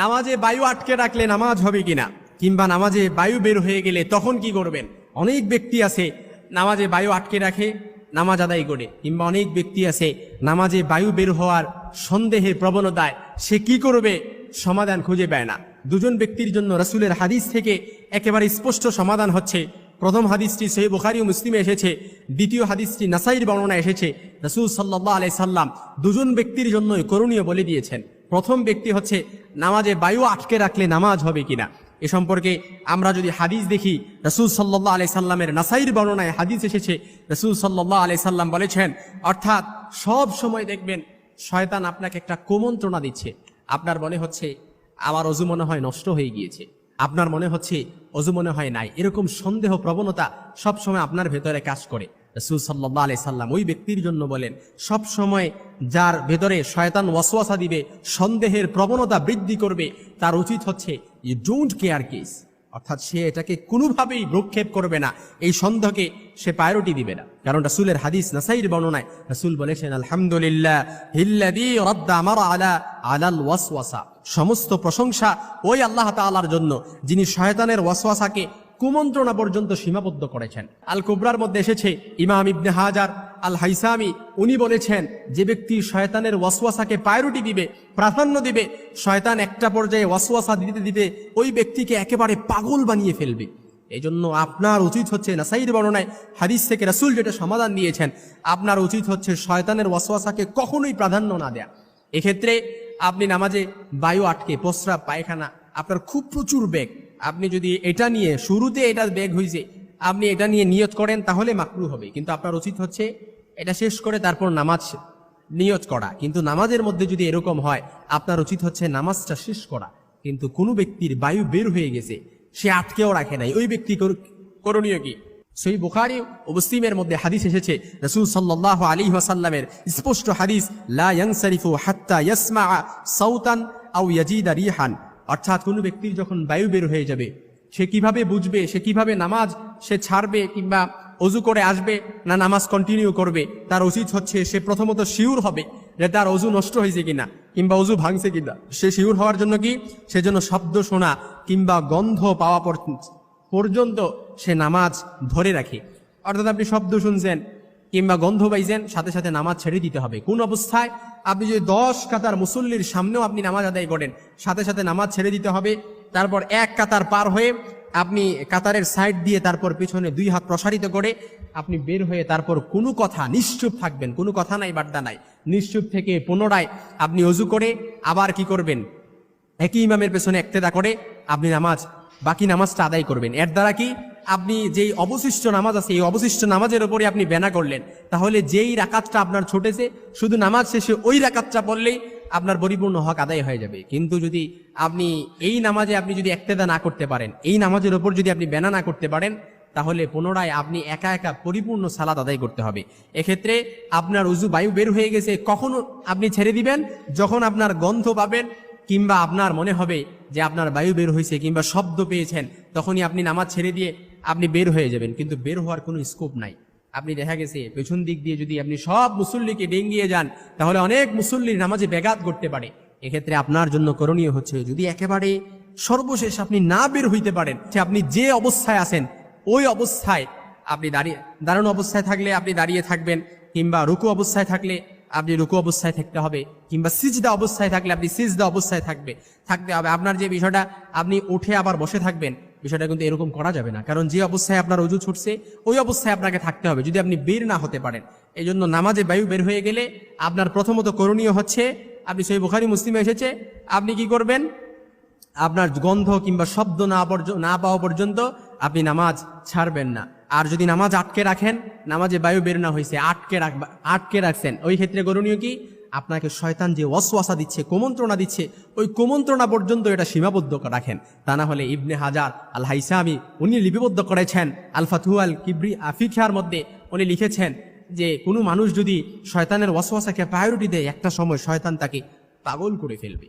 নামাজে বায়ু আটকে রাখলে নামাজ হবে কিনা, কিংবা নামাজে বায়ু বের হয়ে গেলে তখন কি করবেন। অনেক ব্যক্তি আছে নামাজে বায়ু আটকে রাখে, নামাজ আদায় করে, কিংবা অনেক ব্যক্তি আছে নামাজে বায়ু বের হওয়ার সন্দেহের প্রবণতায় সে কি করবে সমাধান খুঁজে পায় না। দুজন ব্যক্তির জন্য রাসূলের হাদিস থেকে একেবারে স্পষ্ট সমাধান হচ্ছে। প্রথম হাদিসটি সহিহ বুখারী ও মুসলিমে এসেছে, দ্বিতীয় হাদিসটি নাসাইর বর্ণনা এসেছে। রাসূল সাল্লাল্লাহু আলাইহি সাল্লাম দুজন ব্যক্তির জন্যই করণীয় বলে দিয়েছেন। প্রথম ব্যক্তি হচ্ছে নামাজে বায়ু আটকে রাখলে নামাজ হবে কিনা। এ সম্পর্কে আমরা যদি হাদিস দেখি, রাসূল সাল্লাল্লাহু আলাইহি সাল্লামের নাসাইর বর্ণনায় হাদিস এসেছে, রাসূল সাল্লাল্লাহু আলাইহি সাল্লাম বলেছেন, অর্থাৎ সব সময় দেখবেন শয়তান আপনাকে একটা কুমন্ত্রণা দিচ্ছে। আপনার মনে হচ্ছে আমার অজু মনে হয় নষ্ট হয়ে গিয়েছে, আপনার মনে হচ্ছে অজু মনে হয় নাই, এরকম সন্দেহ প্রবণতা সবসময় আপনার ভেতরে কাজ করে। রাসূল সাল্লাল্লাহু আলাইহি সাল্লাম ওই ব্যক্তির জন্য বলেন, সব সময় যার ভেতরে শয়তান ওয়াসওয়াসা দিবে, সন্দেহের প্রবণতা বৃদ্ধি করবে, তার উচিত হচ্ছে ইউ ডোন্ট কেয়ার কেস, অর্থাৎ সে এটাকে কোনোভাবেই ভ্রুক্ষেপ করবে না, এই সন্দেহকে সে প্রায়োরিটি দিবে না। কারণ রাসূলের হাদিস নাসাইর বর্ণনায় রাসূল বলেছেন, আলহামদুলিল্লাহ হিল্লাযী রাদ্দা মারা আলাল ওয়াসওয়াসা, সমস্ত প্রশংসা ওই আল্লাহ তাআলার জন্য যিনি শয়তানের ওয়াসওয়াসাকে কুমন্ত্রণা পর্যন্ত সীমাবদ্ধ করেছেন। আল কুবরার মধ্যে এসেছে, ইমাম ইবনে হাজার আল হাইসামি উনি বলেছেন, যে ব্যক্তি শয়তানের ওয়াসওয়াসাকে প্রায়োরিটি দিবে, প্রাধান্য দিবে, শয়তান একটা পর্যায়ে ওয়াসওয়াসা দিতে দিতে ওই ব্যক্তিকে একেবারে পাগল বানিয়ে ফেলবে। এই জন্য আপনার উচিত হচ্ছে, নাসাইর বর্ণনায় হাদিস থেকে রাসূল যেটা সমাধান দিয়েছেন, আপনার উচিত হচ্ছে শয়তানের ওয়াসওয়াসাকে কখনোই প্রাধান্য না দেয়া। এক্ষেত্রে আপনি নামাজে বায়ু আটকে, প্রস্রাব পায়খানা আপনার খুব প্রচুর বেগ, আপনি যদি এটা নিয়ে শুরুতে এটা বেগ হয়েছে আপনি এটা নিয়ে নিয়ত করেন তাহলে মাকরুহ হবে, কিন্তু আপনার উচিত হচ্ছে এটা শেষ করে তারপর নামাজ নিয়ত করা। কিন্তু নামাজের মধ্যে যদি এরকম হয়, আপনার উচিত হচ্ছে নামাজটা শেষ করা। কিন্তু কোনো ব্যক্তির বায়ু বের হয়ে গেছে, সে আটকেও রাখে নাই, ওই ব্যক্তি করণীয় কি? সহিহ বুখারী ও মুসলিমের মধ্যে হাদিস এসেছে, রাসূল সাল্লাল্লাহু আলাইহি ওয়াসাল্লামের স্পষ্ট হাদিস, লা ইয়ানসারিফু হাত্তা ইয়াসমাআ সাউতান আও ইয়াজিদা রিহান, অর্থাৎ কোনো ব্যক্তির যখন বায়ু বের হয়ে যাবে, সে কিভাবে বুঝবে, সে কিভাবে নামাজ সে ছাড়বে কিংবা অজু করে আসবে না নামাজ কন্টিনিউ করবে। তার উচিত হচ্ছে সে প্রথমত শিওর হবে যে তার অজু নষ্ট হয়েছে কিনা কিংবা অজু ভাঙছে কিনা। সে শিওর হওয়ার জন্য কি, সেজন্য শব্দ শোনা কিংবা গন্ধ পাওয়া পর্যন্ত সে নামাজ ধরে রাখে। অর্থাৎ আপনি শব্দ শুনছেন কিংবা গন্ধ পাইছেন, সাথে সাথে নামাজ ছেড়ে দিতে হবে। কোন অবস্থায়? আপনি যদি 10 কাতার মুসল্লির সামনেও আপনি নামাজ আদায় করেন, সাথে সাথে নামাজ ছেড়ে দিতে হবে। তারপর এক কাতার পার হয়ে আপনি কাতারের সাইড দিয়ে তারপর পিছনে 2 হাত প্রসারিত করে আপনি বের হয়ে তারপর কোনো কথা, নিশ্চুপ থাকবেন, কোনো কথা নাই, বাড্ডা নাই, নিশ্চুপ থেকে পুনরায় আপনি অজু করে আবার কি করবেন, একই ইমামের পেছনে ইক্তেদা করে আপনি বাকি নামাজটা আদায় করবেন। এর দ্বারা কি, আপনি যেই অবশিষ্ট নামাজ আছে এই অবশিষ্ট নামাজের উপরে আপনি বেনা করলেন, তাহলে যেই রাকাতটা আপনার ছুটেছে শুধু নামাজ শেষে ওই রাকাতটা পড়লেই আপনার পরিপূর্ণ হক আদায় হয়ে যাবে। কিন্তু যদি আপনি এই নামাজে আপনি যদি ইক্তেদা না করতে পারেন, এই নামাজের উপর যদি আপনি বেনা না করতে পারেন, তাহলে পুনরায় আপনি একা একা পরিপূর্ণ সালাত আদায় করতে হবে। এক্ষেত্রে আপনার উজু বায়ু বের হয়ে গেছে, কখন আপনি ছেড়ে দিবেন? যখন আপনার গন্ধ পাবেন কিংবা আপনার মনে হবে যে আপনার বায়ু বের হয়েছে কিংবা শব্দ পেয়েছেন, তখনই আপনি নামাজ ছেড়ে দিয়ে আপনি বের হয়ে যাবেন। কিন্তু বের হওয়ার কোনো স্কোপ নাই। আপনি দেখা গেছে পেছন দিক দিয়ে যদি আপনি সব মুসল্লিকে ডেঙ্গিয়ে যান, তাহলে অনেক মুসল্লির নামাজে ব্যাঘাত ঘটতে পারে। এক্ষেত্রে আপনার জন্য করণীয় হচ্ছে, যদি একেবারে সর্বশেষ আপনি না বের হইতে পারেন, আপনি যে অবস্থায় আছেন ওই অবস্থায় আপনি দাঁড়ানো অবস্থায় থাকলে আপনি দাঁড়িয়ে থাকবেন, কিংবা রুকু অবস্থায় থাকলে আপনি রুকু অবস্থায় থাকতে হবে, কিংবা সিজদা অবস্থায় থাকলে আপনি সিজদা অবস্থায় থাকতে হবে। আপনার যে বিষয়টা আপনি উঠে আবার বসে থাকবেন, বিষয়টা কিন্তু এরকম করা যাবে না। কারণ যে অবস্থায় আপনার অজু ছুটছে ওই অবস্থায় আপনাকে থাকতে হবে, যদি আপনি বের না হতে পারেন। এই জন্য নামাজে বায়ু বের হয়ে গেলে আপনার প্রথমত করণীয় হচ্ছে, আপনি সহিহ বুখারী মুসলিমে এসেছে, আপনি কি করবেন, আপনার গন্ধ কিংবা শব্দ না পাওয়া পর্যন্ত আপনি নামাজ ছাড়বেন না। আর যদি নামাজ আটকে রাখেন, নামাজে বায়ু বের না হয়েছে, আটকে রাখছেন, ওই ক্ষেত্রে করণীয় কি, আপনাকে শয়তান যে ওয়াসওয়াসা দিচ্ছে, কুমন্ত্রণা দিচ্ছে, ওই কুমন্ত্রণা পর্যন্ত এটা সীমাবদ্ধ রাখেন। তা না হলে ইবনে হাজার আল হাইসামি উনি লিপিবদ্ধ করেছেন, আল ফাতহু আল কিবরি আফিকার মধ্যে উনি লিখেছেন যে কোনো মানুষ যদি শয়তানের ওয়াসওয়াসাকে প্রায়োরিটি দেয়, একটা সময় শয়তান তাকে পাগল করে ফেলবে।